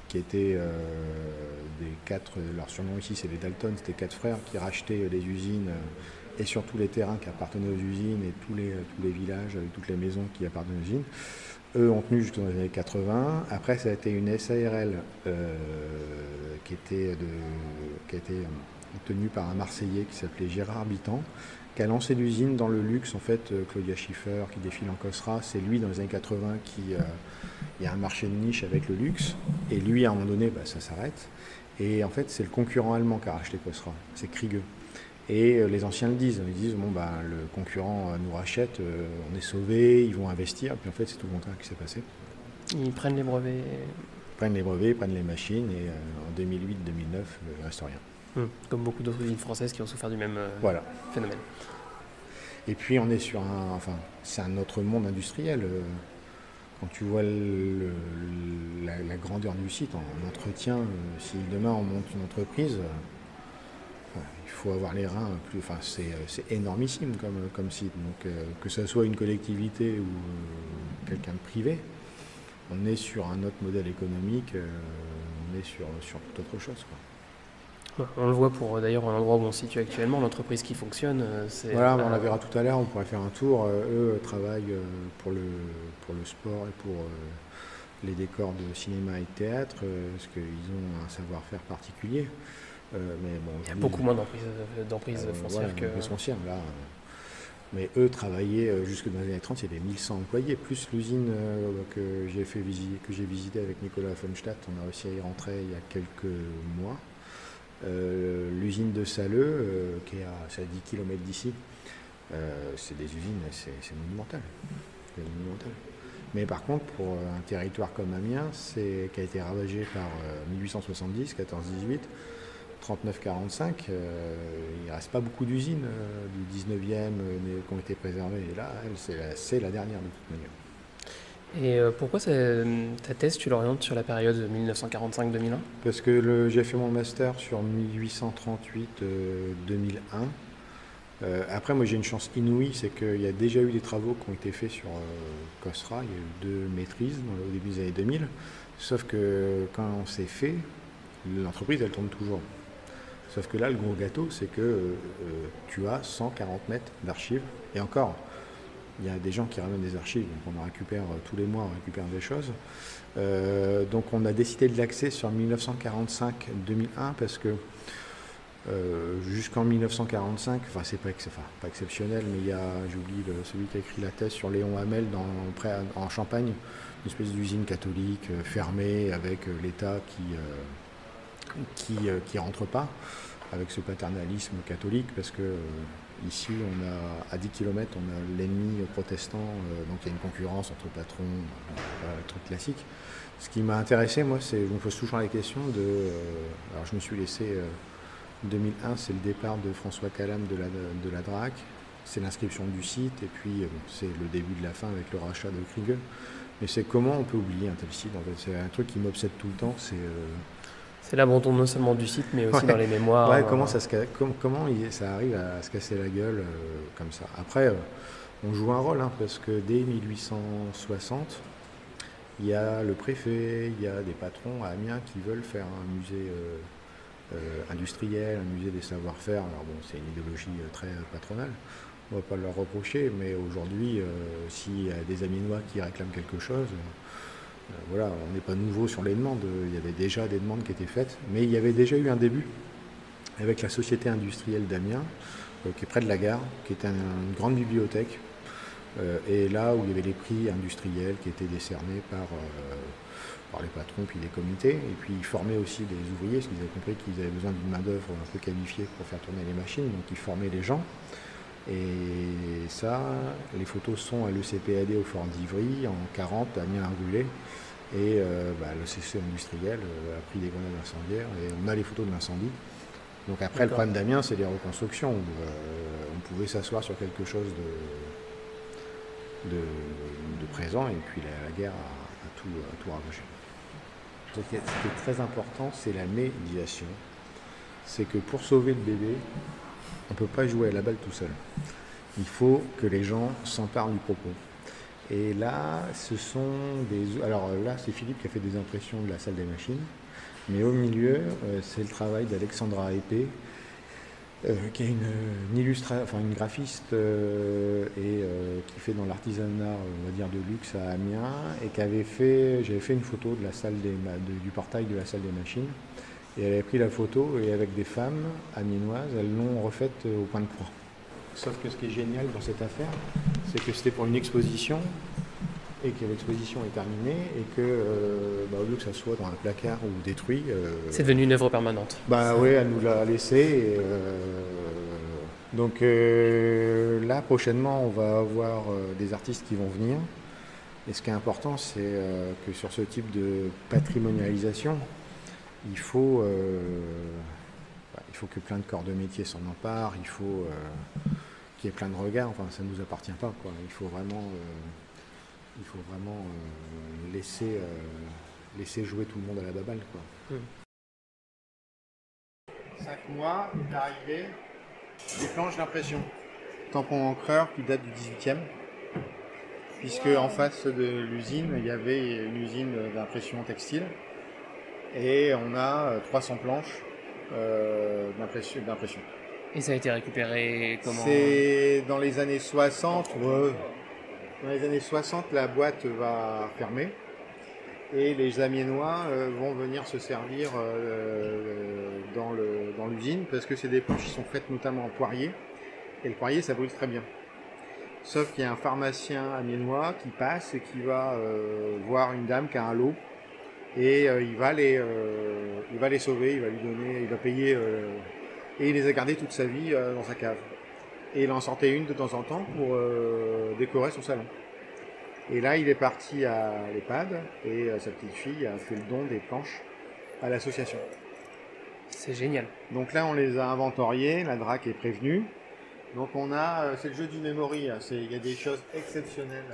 qui étaient des 4... Leur surnom ici, c'est les Dalton, c'était 4 frères qui rachetaient les usines et surtout les terrains qui appartenaient aux usines et tous les villages, avec toutes les maisons qui appartenaient aux usines. Eux ont tenu jusqu'aux années 80. Après, ça a été une SARL qui a été tenue par un Marseillais qui s'appelait Gérard Bitan, qui a lancé l'usine dans le luxe. En fait, Claudia Schiffer, qui défile en COSRA, c'est lui, dans les années 80, il y a un marché de niche avec le luxe. Et lui, à un moment donné, ça s'arrête. Et en fait, c'est le concurrent allemand qui a racheté COSRA. C'est Kriege. Et les anciens le disent. Ils disent, le concurrent nous rachète, on est sauvés, ils vont investir. Puis en fait, c'est tout le contraire qui s'est passé. Ils prennent les brevets. Ils prennent les brevets, prennent les machines, et en 2008-2009, il ne reste rien. Comme beaucoup d'autres usines françaises qui ont souffert du même phénomène. Et puis on est sur c'est un autre monde industriel. Quand tu vois la grandeur du site, en entretien, si demain on monte une entreprise, il faut avoir les reins plus. C'est énormissime comme site. Donc que ce soit une collectivité ou quelqu'un de privé, on est sur un autre modèle économique, on est sur toute autre chose, quoi. On le voit pour d'ailleurs l'endroit où on se situe actuellement, l'entreprise qui fonctionne. Voilà, on la verra tout à l'heure, on pourrait faire un tour. Eux travaillent pour le sport et pour les décors de cinéma et de théâtre, parce qu'ils ont un savoir-faire particulier. Mais bon, il y a beaucoup moins d'emprises foncières que... foncières, là. Mais eux travaillaient jusque dans les années 30, il y avait 1100 employés, plus l'usine que j'ai visitée avec Nicolas Fonstadt. On a réussi à y rentrer il y a quelques mois. L'usine de Salleux, qui est à 10 km d'ici, c'est des usines, c'est monumental. Mais par contre, pour un territoire comme Amiens, qui a été ravagé par 1870, 14-18, 39-45, il ne reste pas beaucoup d'usines du 19e qui ont été préservées. Et là, c'est la dernière de toute manière. Et pourquoi ta thèse, tu l'orientes sur la période 1945-2001? Parce que j'ai fait mon master sur 1838-2001. Après, moi, j'ai une chance inouïe, c'est qu'il y a déjà eu des travaux qui ont été faits sur COSRA. Il y a eu 2 maîtrises au début des années 2000. Sauf que quand c'est fait, l'entreprise, elle tourne toujours. Sauf que là, le gros gâteau, c'est que tu as 140 mètres d'archives. Et encore, il y a des gens qui ramènent des archives, donc on en récupère tous les mois, on récupère des choses. Donc on a décidé de l'axer sur 1945-2001 parce que jusqu'en 1945, c'est pas exceptionnel, mais j'oublie celui qui a écrit la thèse sur Léon Hamel en Champagne, une espèce d'usine catholique fermée avec l'État qui rentre pas, avec ce paternalisme catholique, parce que ici, à 10 km, on a l'ennemi protestant, donc il y a une concurrence entre patrons, le truc classique. Ce qui m'a intéressé, moi, c'est, je me pose toujours la question alors je me suis laissé, 2001, c'est le départ de François Calam de la DRAC, c'est l'inscription du site, et puis c'est le début de la fin avec le rachat de Kriege. Mais c'est comment on peut oublier un tel site, en fait. C'est un truc qui m'obsède tout le temps, c'est l'abandon non seulement du site, mais aussi dans les mémoires. Ouais, comment ça arrive à se casser la gueule comme ça. Après, on joue un rôle, parce que dès 1860, il y a le préfet, il y a des patrons à Amiens qui veulent faire un musée industriel, un musée des savoir-faire. Alors bon, c'est une idéologie très patronale, on ne va pas leur reprocher, mais aujourd'hui, s'il y a des Amiénois qui réclament quelque chose... voilà, on n'est pas nouveau sur les demandes, il y avait déjà des demandes qui étaient faites, mais il y avait déjà eu un début avec la Société industrielle d'Amiens, qui est près de la gare, qui était une grande bibliothèque, et là où il y avait les prix industriels qui étaient décernés par les patrons puis les comités, et puis ils formaient aussi des ouvriers, parce qu'ils avaient compris qu'ils avaient besoin d'une main-d'œuvre un peu qualifiée pour faire tourner les machines, donc ils formaient les gens. Et ça, les photos sont à l'ECPAD au Fort d'Ivry, en 40, Amiens a brûlé. Et le CC industriel a pris des grenades incendiaires. Et on a les photos de l'incendie. Donc après, le problème d'Amiens, c'est les reconstructions. On pouvait s'asseoir sur quelque chose de présent, et puis la guerre a tout ravagé. Ce qui est très important, c'est la médiation. C'est que pour sauver le bébé, on ne peut pas jouer à la balle tout seul. Il faut que les gens s'emparent du propos. Et là, alors là, c'est Philippe qui a fait des impressions de la salle des machines. Mais au milieu, c'est le travail d'Alexandra Épée, qui est une graphiste qui fait dans l'artisanat, on va dire, de luxe à Amiens, et j'avais fait une photo de la salle du portail de la salle des machines. Et elle avait pris la photo, et avec des femmes amiénoises, elles l'ont refaite au point de croix. Sauf que ce qui est génial dans cette affaire, c'est que c'était pour une exposition, et que l'exposition est terminée, et que au lieu que ça soit dans un placard ou détruit... c'est devenu une œuvre permanente. Oui, elle nous l'a laissé. Donc là, prochainement, on va avoir des artistes qui vont venir. Et ce qui est important, c'est que sur ce type de patrimonialisation, il faut que plein de corps de métier s'en emparent, il faut qu'il y ait plein de regards. Enfin, ça ne nous appartient pas, quoi. Il faut vraiment laisser jouer tout le monde à la baballe, quoi. 5 mois est arrivé des planches d'impression. Tampon encreur qui date du 18e, puisque en face de l'usine, il y avait une usine d'impression textile, et on a 300 planches d'impression. Et ça a été récupéré comment? C'est dans les années 60. Dans les années 60, la boîte va fermer et les Amiénois vont venir se servir dans l'usine, parce que c'est des planches qui sont faites notamment en poirier, et le poirier ça brûle très bien. Sauf qu'il y a un pharmacien amiénois qui passe et qui va voir une dame qui a un lot, et il va les sauver, il va payer, et il les a gardés toute sa vie dans sa cave. Et il en sortait une de temps en temps pour décorer son salon. Et là, il est parti à l'EHPAD, et sa petite fille a fait le don des planches à l'association. C'est génial. Donc là, on les a inventoriés, la DRAC est prévenue. Donc c'est le jeu du memory, il y a des choses exceptionnelles.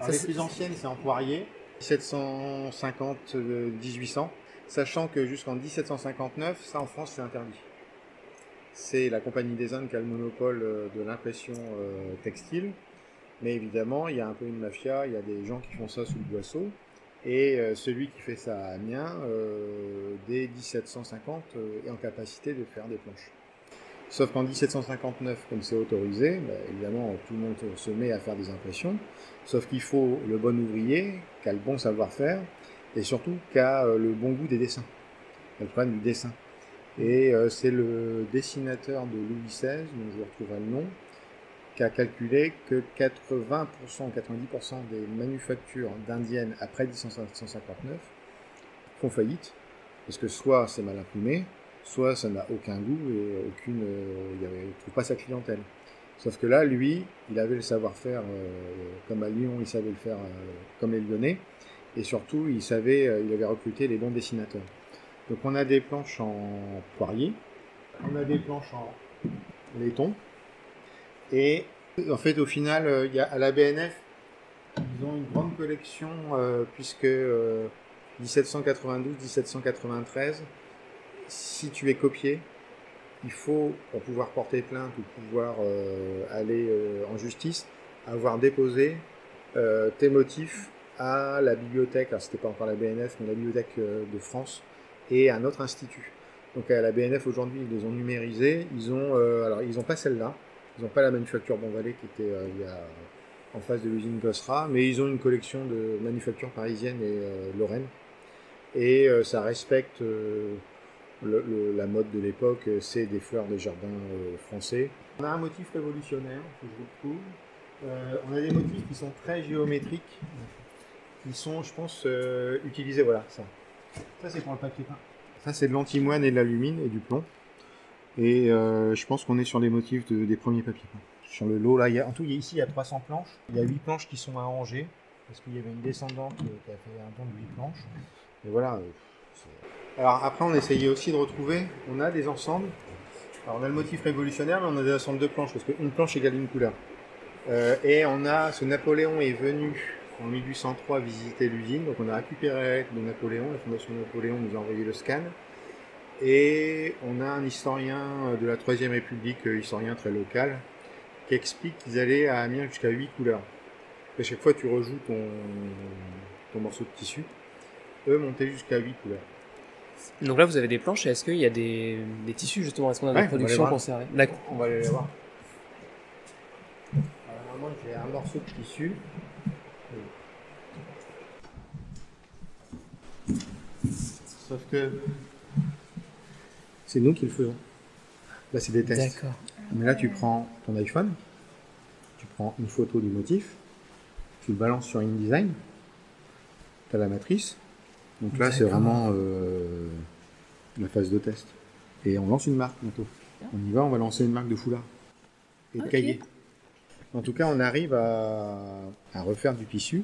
Les plus anciennes, c'est en poirier, 1750-1800, sachant que jusqu'en 1759, ça en France, c'est interdit. C'est la Compagnie des Indes qui a le monopole de l'impression textile. Mais évidemment, il y a un peu une mafia, il y a des gens qui font ça sous le boisseau. Et celui qui fait ça à Amiens, dès 1750, est en capacité de faire des planches. Sauf qu'en 1759, comme c'est autorisé, évidemment, tout le monde se met à faire des impressions. Sauf qu'il faut le bon ouvrier, qui a le bon savoir-faire, et surtout qui a le bon goût des dessins. Le problème du dessin. Et c'est le dessinateur de Louis XVI, dont je retrouverai le nom, qui a calculé que 80% ou 90% des manufactures d'indiennes après 1759 font faillite, parce que soit c'est mal imprimé, soit ça n'a aucun goût et il ne trouve pas sa clientèle. Sauf que là, lui, il avait le savoir-faire, comme à Lyon, il savait le faire comme les Lyonnais, et surtout, il avait recruté les bons dessinateurs. Donc on a des planches en poirier, on a des planches en laiton, et en fait au final, à la BNF, ils ont une grande collection, puisque 1792-1793, si tu es copié, il faut, pour pouvoir porter plainte ou pouvoir aller en justice, avoir déposé tes motifs à la bibliothèque, alors c'était pas encore la BNF, mais la bibliothèque de France, et un autre institut. Donc à la BNF aujourd'hui, ils les ont numérisés. Ils ont pas celle-là, ils n'ont pas la manufacture Bonvalet qui était en face de l'usine Gossera, mais ils ont une collection de manufactures parisiennes et lorraines. Et ça respecte la mode de l'époque, c'est des fleurs des jardins français. On a un motif révolutionnaire, que je vous retrouve. On a des motifs qui sont très géométriques, qui sont, je pense, utilisés, voilà, ça. Ça, c'est pour le papier peint. Ça, c'est de l'antimoine et de l'alumine et du plomb. Et je pense qu'on est sur les motifs des premiers papiers peints. Sur le lot, là, en tout, ici, il y a 300 planches. Il y a 8 planches qui sont à Angers, parce qu'il y avait une descendante qui a fait un don de 8 planches. Et voilà. Alors après, on essayait aussi de retrouver, on a des ensembles Alors on a le motif révolutionnaire, mais on a des ensembles de planches, parce qu'une planche égale une couleur. Et on a, ce Napoléon est venu en 1803 visiter l'usine, donc on a récupéré de Napoléon, la fondation Napoléon nous a envoyé le scan. Et on a un historien de la Troisième République, historien très local, qui explique qu'ils allaient à Amiens jusqu'à 8 couleurs. À chaque fois tu rejoues ton morceau de tissu, eux montaient jusqu'à 8 couleurs. Donc là, vous avez des planches, et est-ce qu'il y a des tissus justement? Est-ce qu'on a Ouais, des productions conservées? D'accord. On va aller les voir. Alors, normalement, j'ai un morceau de tissu. Sauf que c'est nous qui le faisons. Là, c'est des tests. D'accord. Mais là, tu prends ton iPhone, tu prends une photo du motif, tu le balances sur InDesign, tu as la matrice. Donc là, c'est vraiment la phase de test. Et on lance une marque bientôt. On y va, on va lancer une marque de foulard et de cahier. En tout cas, on arrive à refaire du tissu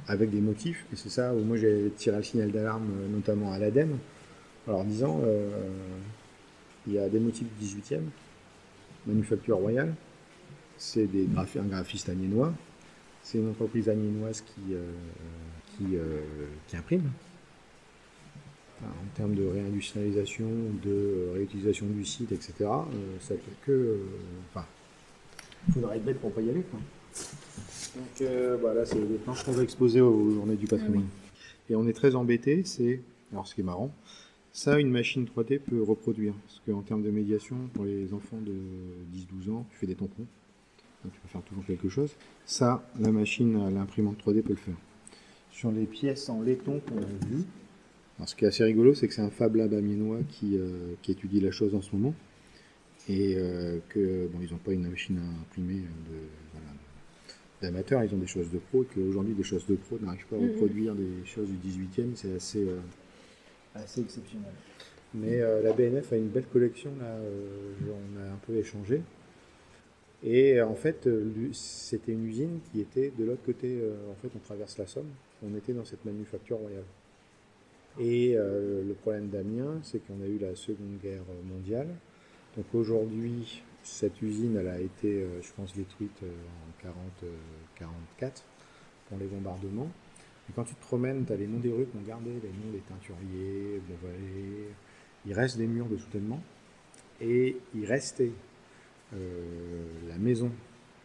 avec des motifs. Et c'est ça où moi j'ai tiré le signal d'alarme, notamment à l'ADEME, en leur disant il y a des motifs du 18e, Manufacture Royale, c'est un graphiste amiénois, c'est une entreprise amiénoise qui imprime. En termes de réindustrialisation, de réutilisation du site, etc., ça peut que. Il faudrait être bête pour ne pas y aller, quoi. Donc là, c'est des planches qu'on va exposer aux Journées du patrimoine. Et on est très embêté, alors ce qui est marrant, ça, une machine 3D peut reproduire. Parce qu'en termes de médiation, pour les enfants de 10-12 ans, tu fais des tampons, donc tu peux faire toujours quelque chose. Ça, la machine, l'imprimante 3D peut le faire. Sur les pièces en laiton qu'on a vues, alors ce qui est assez rigolo, c'est que c'est un Fab Lab amiénois qui étudie la chose en ce moment. Et ils n'ont pas une machine à imprimer d'amateurs, ils ont des choses de pro, et qu'aujourd'hui, des choses de pro n'arrivent pas à reproduire des choses du 18e, c'est assez exceptionnel. Mais la BNF a une belle collection, là, on a un peu échangé. Et en fait, c'était une usine qui était de l'autre côté, en fait, on traverse la Somme, on était dans cette Manufacture Royale. Et le problème d'Amiens, c'est qu'on a eu la Seconde Guerre mondiale. Donc aujourd'hui, cette usine, elle a été, je pense, détruite en 40-44 pour les bombardements. Et quand tu te promènes, tu as les noms des rues qu'on gardait, les noms des teinturiers, Bonvalet. Il reste des murs de soutènement. Et il restait la maison,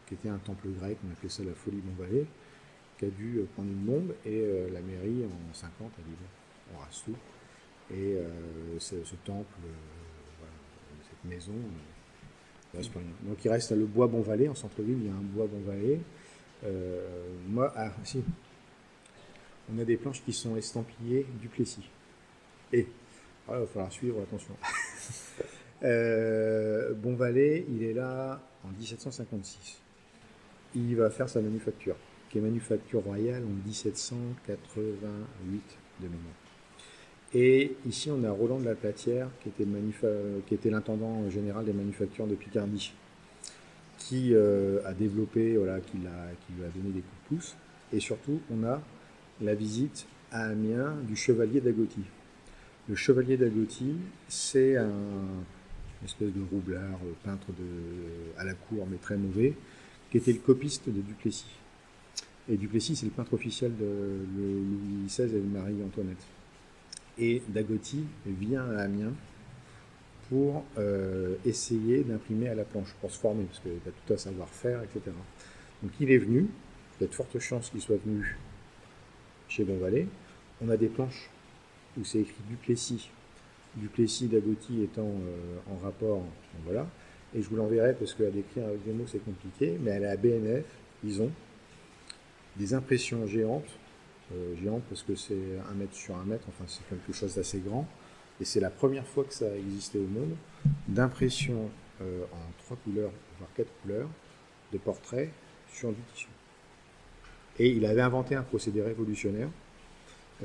qui était un temple grec, on appelait ça la Folie Bonvalet, qui a dû prendre une bombe. Et la mairie, en 50, a dit bon, on rase tout. Et ce temple, cette maison, donc il reste le bois Bonvalet, en centre-ville, il y a un bois Bonvalet. On a des planches qui sont estampillées Duplessis. Et, il va falloir suivre, attention. Bonvalet, il est là en 1756. Il va faire sa manufacture, qui est Manufacture Royale en 1788 de mémoire. Et ici, on a Roland de la Platière, qui était l'intendant général des manufactures de Picardie, qui a développé, qui lui a donné des coups de pouce. Et surtout, on a la visite à Amiens du chevalier d'Agoty. Le chevalier d'Agoty, c'est une espèce de roublard, peintre à la cour, mais très mauvais, qui était le copiste de Duplessis. Et Duplessis, c'est le peintre officiel de Louis XVI et de Marie-Antoinette. Et Dagoty vient à Amiens pour essayer d'imprimer à la planche, pour se former, parce qu'il a tout un savoir-faire, etc. Donc il est venu, il y a de fortes chances qu'il soit venu chez Bonvalet. On a des planches où c'est écrit Duplessis, Duplessis Dagoty étant en rapport, donc voilà. Et je vous l'enverrai parce qu'à décrire avec des mots c'est compliqué, mais à la BNF, ils ont des impressions géantes parce que c'est 1 mètre sur 1 mètre, enfin c'est quelque chose d'assez grand, et c'est la première fois que ça a existé au monde, d'impression en 3 couleurs, voire 4 couleurs, de portraits sur du tissu. Et il avait inventé un procédé révolutionnaire,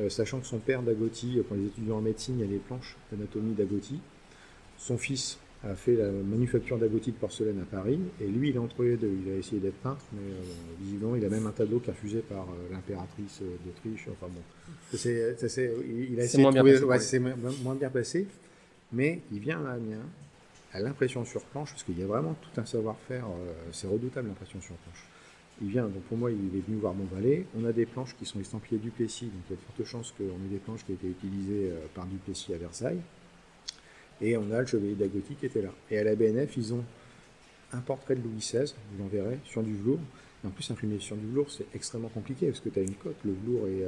sachant que son père Dagoty, pour les étudiants en médecine, il y a les planches d'anatomie Dagoty, son fils a fait la manufacture Dagoty de porcelaine à Paris, et lui il est entre les deux, il a essayé d'être peintre, mais visiblement il a même un tableau qui est refusé par l'impératrice d'Autriche, enfin bon, il a essayé de trouver, c'est moins bien passé, mais il vient à Amiens, à l'impression sur planche, parce qu'il y a vraiment tout un savoir-faire, c'est redoutable l'impression sur planche. Il vient, donc pour moi, il est venu voir mon valet. On a des planches qui sont estampillées Duplessis, donc il y a de fortes chances qu'on ait des planches qui ont été utilisées par Duplessis à Versailles. Et on a le chevalier d'Agoty qui était là. Et à la BNF, ils ont un portrait de Louis XVI, vous l'enverrez, sur du velours. Et en plus, imprimer sur du velours, c'est extrêmement compliqué, parce que tu as une coque, le velours, et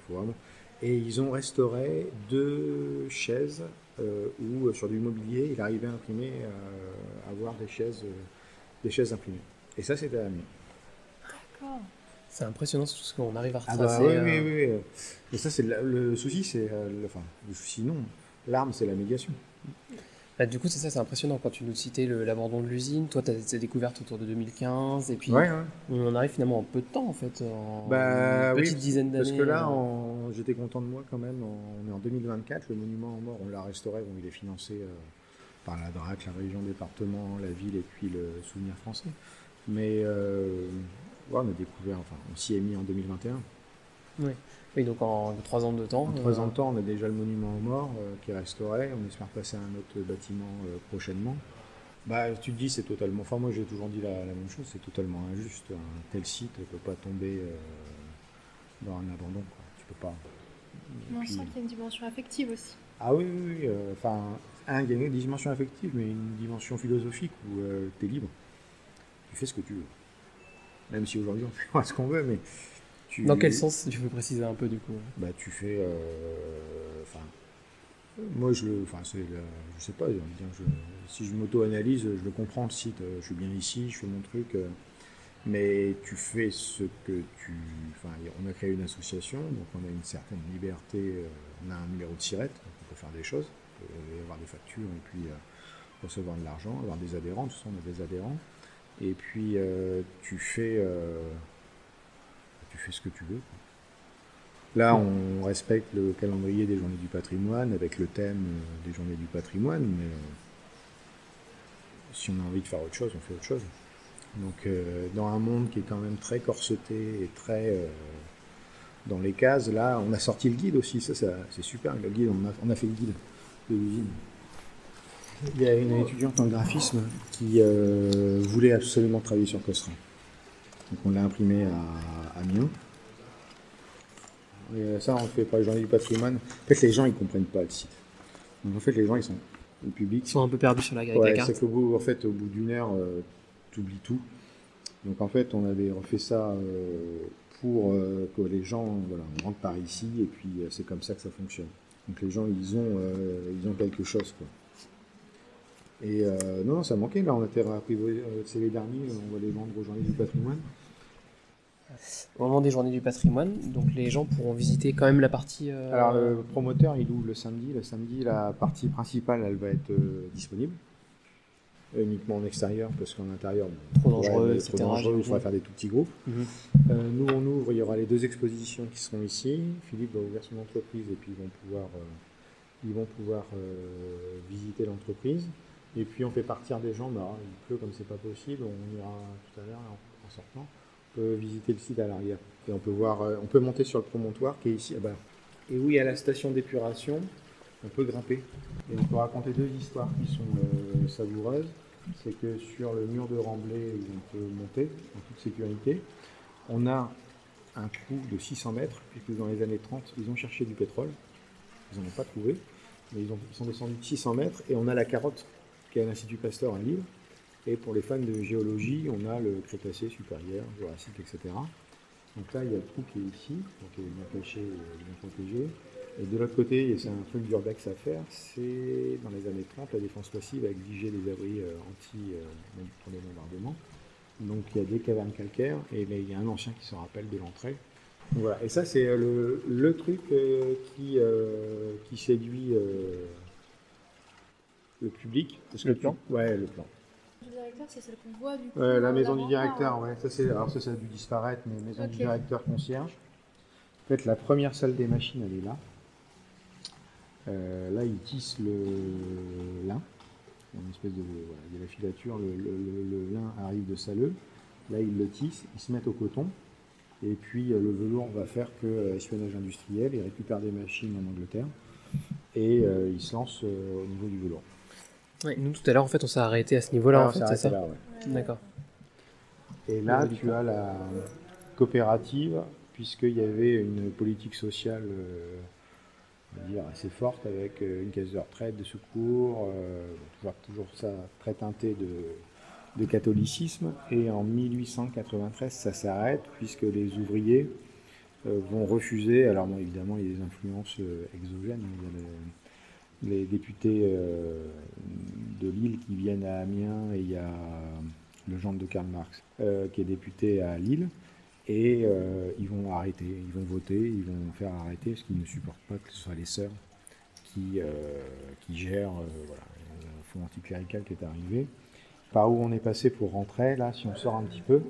faut vraiment... Et ils ont restauré 2 chaises où, sur du mobilier, il arrivait à imprimer, à avoir des chaises imprimées. Et ça, c'était à Amiens. D'accord. C'est impressionnant tout ce qu'on arrive à Ah retracer. bah oui. Et ça, c'est le souci, c'est... le souci, non. L'arme, c'est la médiation. Bah, du coup, c'est ça, c'est impressionnant quand tu nous citais l'abandon de l'usine. Toi, tu as cette découverte autour de 2015, et puis on en arrive finalement en peu de temps, en fait, en une petite dizaine d'années. Parce que là, j'étais content de moi quand même. On est en 2024, le monument aux morts, on l'a restauré. Bon, il est financé par la DRAC, la région, département, la ville, et puis le Souvenir français. Mais on a découvert, on s'y est mis en 2021. Oui, donc en 3 ans de temps. En 3 ans de temps, on a déjà le monument aux morts qui est restauré. On espère passer à un autre bâtiment prochainement. Bah, tu te dis, c'est totalement... Enfin, moi, j'ai toujours dit la même chose, c'est totalement injuste. Un tel site ne peut pas tomber dans un abandon, quoi. Tu peux pas. Mais on sent qu'il y a une dimension affective aussi. Ah oui. Il y a une dimension affective, mais une dimension philosophique où tu es libre. Tu fais ce que tu veux. Même si aujourd'hui, on fait pas ce qu'on veut, mais... Dans quel sens tu peux préciser un peu du coup? Bah tu fais, moi je sais pas, si je m'auto-analyse, je le comprends le site, je suis bien ici, je fais mon truc, mais tu fais ce que on a créé une association, donc on a une certaine liberté, on a un numéro de SIRET, donc on peut faire des choses, on peut avoir des factures et puis recevoir de l'argent, avoir des adhérents, de toute façon on a des adhérents, et puis tu fais ce que tu veux. Là, on respecte le calendrier des Journées du patrimoine avec le thème des Journées du patrimoine, mais si on a envie de faire autre chose, on fait autre chose. Donc, dans un monde qui est quand même très corseté et très dans les cases, là, on a sorti le guide aussi. Ça c'est super. Le guide, on a fait le guide de l'usine. Il y a une étudiante en graphisme qui voulait absolument travailler sur Cosserin. Donc on l'a imprimé à Amiens. Et ça, on le fait par les Journées du patrimoine. En fait, les gens, ils comprennent pas le site. Donc en fait, les gens, le public... Ils sont un peu perdus sur la carte. C'est qu'au bout, au bout d'une heure, tu oublies tout. Donc en fait, on avait refait ça pour que les gens, on rentre par ici, et puis c'est comme ça que ça fonctionne. Donc les gens, ils ont quelque chose, quoi. Et non, ça manquait. Là, on a été c'est les derniers, on va les vendre aux Journées du patrimoine. Au moment des Journées du patrimoine, donc les gens pourront visiter quand même la partie... Alors, le promoteur, il ouvre le samedi. Le samedi, la partie principale, elle va être disponible. Uniquement en extérieur, parce qu'en intérieur, trop dangereux, etc. Il faudra faire des tout petits groupes. Nous, on ouvre, il y aura les 2 expositions qui seront ici. Philippe va ouvrir son entreprise, et puis ils vont pouvoir visiter l'entreprise. Et puis on fait partir des gens, il pleut comme c'est pas possible, on ira tout à l'heure en sortant, on peut visiter le site à l'arrière. Et on peut monter sur le promontoire qui est ici. Et où il y a la station d'épuration, on peut grimper. Et on peut raconter 2 histoires qui sont savoureuses. C'est que sur le mur de remblai où on peut monter en toute sécurité, on a un trou de 600 mètres, puisque dans les années 30, ils ont cherché du pétrole. Ils n'en ont pas trouvé, mais ils sont descendus de 600 mètres et on a la carotte qui est à l'Institut Pasteur à Lille. Et pour les fans de géologie, on a le Crétacé supérieur, Jurassique, etc. Donc là, il y a le trou qui est ici, donc il est bien caché, bien protégé. Et de l'autre côté, c'est un truc d'urbex à faire, c'est dans les années 30, la défense passive a exigé des abris pour les bombardements. Donc il y a des cavernes calcaires, et il y a un ancien qui se rappelle de l'entrée. Donc voilà, et ça c'est le truc qui séduit le public. Le plan ? Ouais, le plan. Le directeur, c'est celle qu'on voit du coup. La maison du directeur, ouais. Ça a dû disparaître, mais maison du directeur concierge. En fait, la première salle des machines, elle est là. Là, ils tissent le lin. Une espèce de, il y a la filature, le lin arrive de Saleux. Là, ils le tissent, ils se mettent au coton. Et puis, le velours va faire que espionnage industriel, ils récupèrent des machines en Angleterre. Et ils se lancent au niveau du velours. Ouais, nous, tout à l'heure, en fait, on s'est arrêté à ce niveau-là, Alors, en fait, ça c'est reste ça? là, ouais. D'accord. Et là, Du tu coup. as la coopérative, puisqu'il y avait une politique sociale on va dire, assez forte avec une caisse de retraite, de secours, toujours ça très teinté de catholicisme. Et en 1893, ça s'arrête, puisque les ouvriers vont refuser. Alors, bon, évidemment, il y a des influences exogènes. Il y a les députés de Lille qui viennent à Amiens, et il y a le gendre de Karl Marx qui est député à Lille. Et ils vont arrêter, ils vont voter, ils vont faire arrêter parce qu'ils ne supportent pas que ce soit les sœurs qui gèrent voilà, le fonds anticlérical qui est arrivé. Par où on est passé pour rentrer, là, si on sort un petit peu.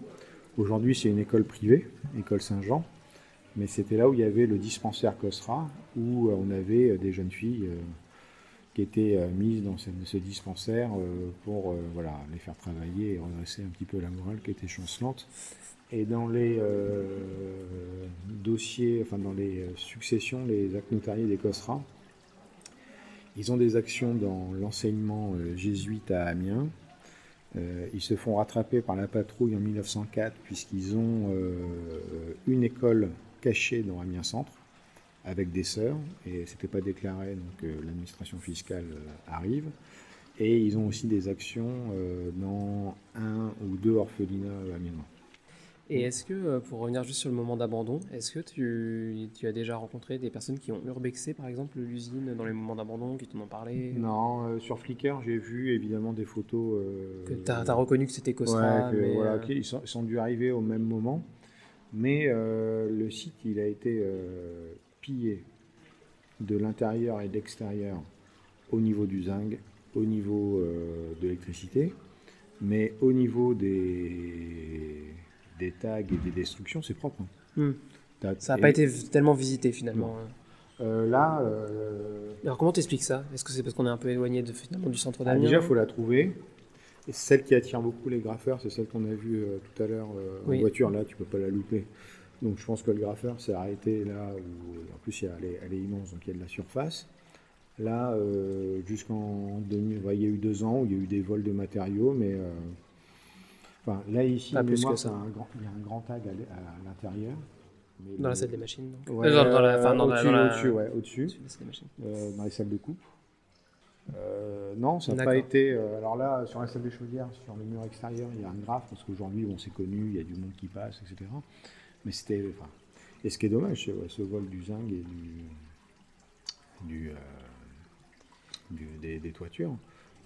Aujourd'hui, c'est une école privée, école Saint-Jean, mais c'était là où il y avait le dispensaire Cosra, où on avait des jeunes filles qui étaient mises dans ce dispensaire pour voilà, les faire travailler et redresser un petit peu la morale qui était chancelante. Et dans les dossiers, enfin dans les successions, les actes notariés des COSRA, ils ont des actions dans l'enseignement jésuite à Amiens. Ils se font rattraper par la patrouille en 1904 puisqu'ils ont une école cachée dans Amiens Centre avec des sœurs et c'était pas déclaré, donc l'administration fiscale arrive. Et ils ont aussi des actions dans un ou deux orphelinats amiénois. Et est-ce que, pour revenir juste sur le moment d'abandon, est-ce que tu as déjà rencontré des personnes qui ont urbexé, par exemple, l'usine dans les moments d'abandon, qui t'en ont parlé? Non, sur Flickr, j'ai vu évidemment des photos... Que tu as reconnu que c'était Cosra, ouais, mais... voilà, ils sont dû arriver au même moment. Mais le site, il a été pillé de l'intérieur et de l'extérieur au niveau du zinc, au niveau de l'électricité, mais au niveau des tags et des destructions, c'est propre. Ça n'a pas été tellement visité finalement. Là... Alors comment t'expliques ça? Est-ce que c'est parce qu'on est un peu éloigné finalement du centre d'Amiens? Déjà, il faut la trouver. Et celle qui attire beaucoup les graffeurs, c'est celle qu'on a vue tout à l'heure en voiture. Là, tu peux pas la louper. Donc je pense que le graffeur s'est arrêté là où, en plus, elle est immense, donc il y a de la surface. Là, jusqu'en 2000, il y a eu 2 ans où il y a eu des vols de matériaux, mais enfin, là, ici, pas plus que il ça. y a un grand tag à l'intérieur. Dans la salle des machines, donc. Ouais, au-dessus, la salle des machines. dans les salles de coupe. Non, ça n'a pas été... alors là, sur la salle des chaudières, sur le mur extérieur, il y a un graphe, parce qu'aujourd'hui, bon, c'est connu, il y a du monde qui passe, etc. Mais c'était... Enfin, et ce qui est dommage, c'est ce vol du zinc et des toitures.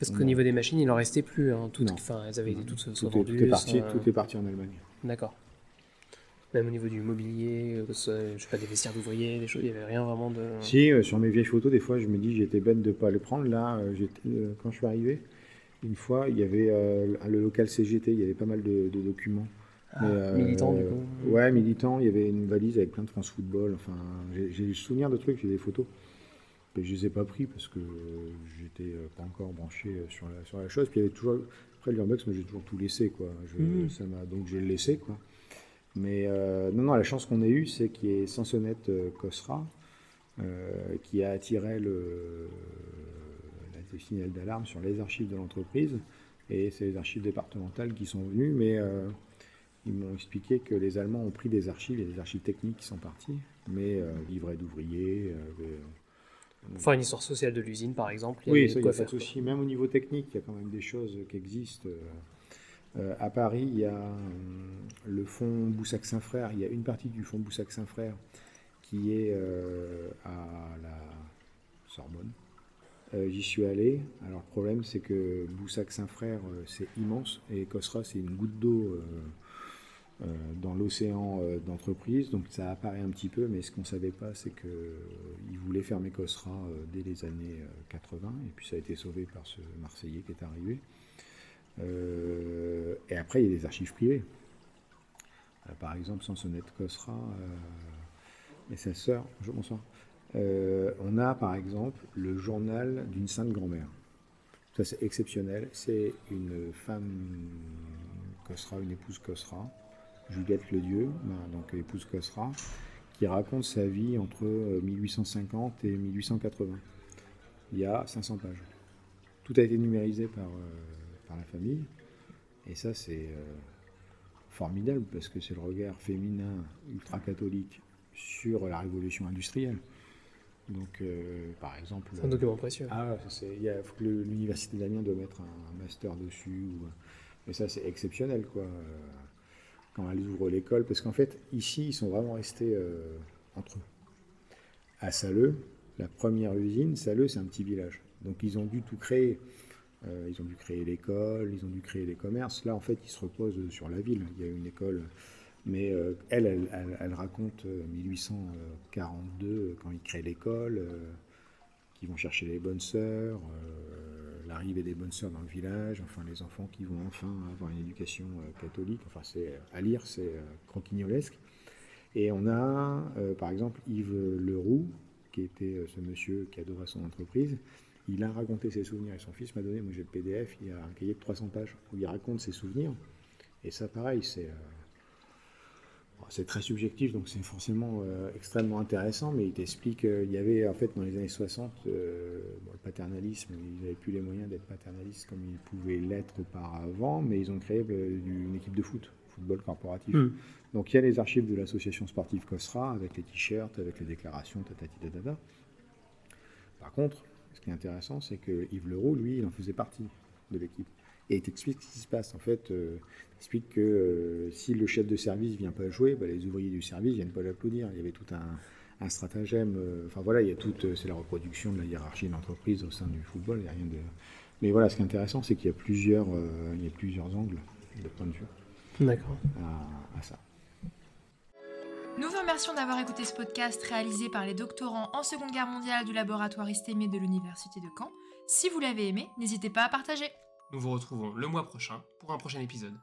Parce qu'au niveau des machines, il en restait plus. Hein, elles avaient été toutes vendues. Tout est parti en Allemagne. D'accord. Même au niveau du mobilier, je sais pas, des vestiaires d'ouvriers, des choses, il n'y avait rien vraiment de... Si, sur mes vieilles photos, des fois, je me dis j'étais bête de ne pas les prendre. Là, quand je suis arrivé, une fois, il y avait le local CGT, il y avait pas mal de documents. Militants, du coup. Ouais, militants, il y avait une valise avec plein de France Football. Enfin, j'ai le souvenir de trucs, j'ai des photos. Mais je les ai pas pris parce que j'étais pas encore branché sur la chose. Puis il y avait toujours... Après, l'Urbex, j'ai toujours tout laissé, quoi. Donc j'ai laissé, quoi. Mais non, la chance qu'on ait eue, c'est qu'il y ait Sansonnette Cosra qui a attiré la signal d'alarme sur les archives de l'entreprise. Et c'est les archives départementales qui sont venues, mais ils m'ont expliqué que les Allemands ont pris des archives, il y a des archives techniques qui sont parties, mais livrets d'ouvriers... Pour faire une histoire sociale de l'usine, par exemple. Oui, ça, il n'y a pas de souci. Même au niveau technique, il y a quand même des choses qui existent. À Paris, il y a le fonds Boussac-Saint-Frère. Il y a une partie du fonds Boussac-Saint-Frère qui est à la Sorbonne. J'y suis allé. Alors, le problème, c'est que Boussac-Saint-Frère, c'est immense. Et Cosra, c'est une goutte d'eau dans l'océan d'entreprise. Donc, ça apparaît un petit peu. Mais ce qu'on ne savait pas, c'est qu'ils voulaient fermer Cosra dès les années 80. Et puis, ça a été sauvé par ce Marseillais qui est arrivé. Et après, il y a des archives privées. Par exemple, Sansonnette Cosra et sa sœur. Bonsoir. On a par exemple le journal d'une sainte grand-mère. Ça, c'est exceptionnel. C'est une femme Cosra, une épouse Cosra, Juliette Ledieu, donc épouse Cosra, qui raconte sa vie entre 1850 et 1880. Il y a 500 pages. tout a été numérisé par la famille. Et ça, c'est formidable parce que c'est le regard féminin ultra-catholique sur la révolution industrielle. Donc, par exemple... C'est un document précieux. L'université d'Amiens doit mettre un master dessus. Mais ça, c'est exceptionnel, quoi. Quand elles ouvrent l'école. Parce qu'en fait, ici, ils sont vraiment restés entre eux. À Salleux, la première usine, Salleux, c'est un petit village. Donc, ils ont dû tout créer. Ils ont dû créer l'école, ils ont dû créer les commerces. Là, en fait, ils se reposent sur la ville. Il y a une école... Mais elle raconte 1842, quand ils créent l'école, qu'ils vont chercher les bonnes sœurs, l'arrivée des bonnes sœurs dans le village, enfin les enfants qui vont enfin avoir une éducation catholique. Enfin, à lire, c'est croquignolesque. Et on a, par exemple, Yves Leroux, qui était ce monsieur qui adorait son entreprise. Il a raconté ses souvenirs et son fils m'a donné, moi j'ai le PDF, il y a un cahier de 300 pages où il raconte ses souvenirs. Et ça, pareil, c'est très subjectif, donc c'est forcément extrêmement intéressant, mais il t'explique qu'il y avait, en fait, dans les années 60, le paternalisme, ils n'avaient plus les moyens d'être paternalistes comme ils pouvaient l'être auparavant, mais ils ont créé une équipe de football corporatif. Donc il y a les archives de l'association sportive COSRA, avec les t-shirts, avec les déclarations, tatati tatata. Par contre, ce qui est intéressant, c'est que Yves Leroux, lui, il en faisait partie de l'équipe. Et il t'explique ce qui se passe. En fait, il explique que si le chef de service ne vient pas jouer, les ouvriers du service ne viennent pas l'applaudir. Il y avait tout un stratagème. Enfin voilà, il y a c'est la reproduction de la hiérarchie de l'entreprise au sein du football. Il y a rien de... Mais voilà, ce qui est intéressant, c'est qu'il y a plusieurs angles de point de vue. D'accord. À ça. Nous vous remercions d'avoir écouté ce podcast réalisé par les doctorants en Seconde Guerre mondiale du laboratoire Istémé de l'Université de Caen. Si vous l'avez aimé, n'hésitez pas à partager. Nous vous retrouvons le mois prochain pour un prochain épisode.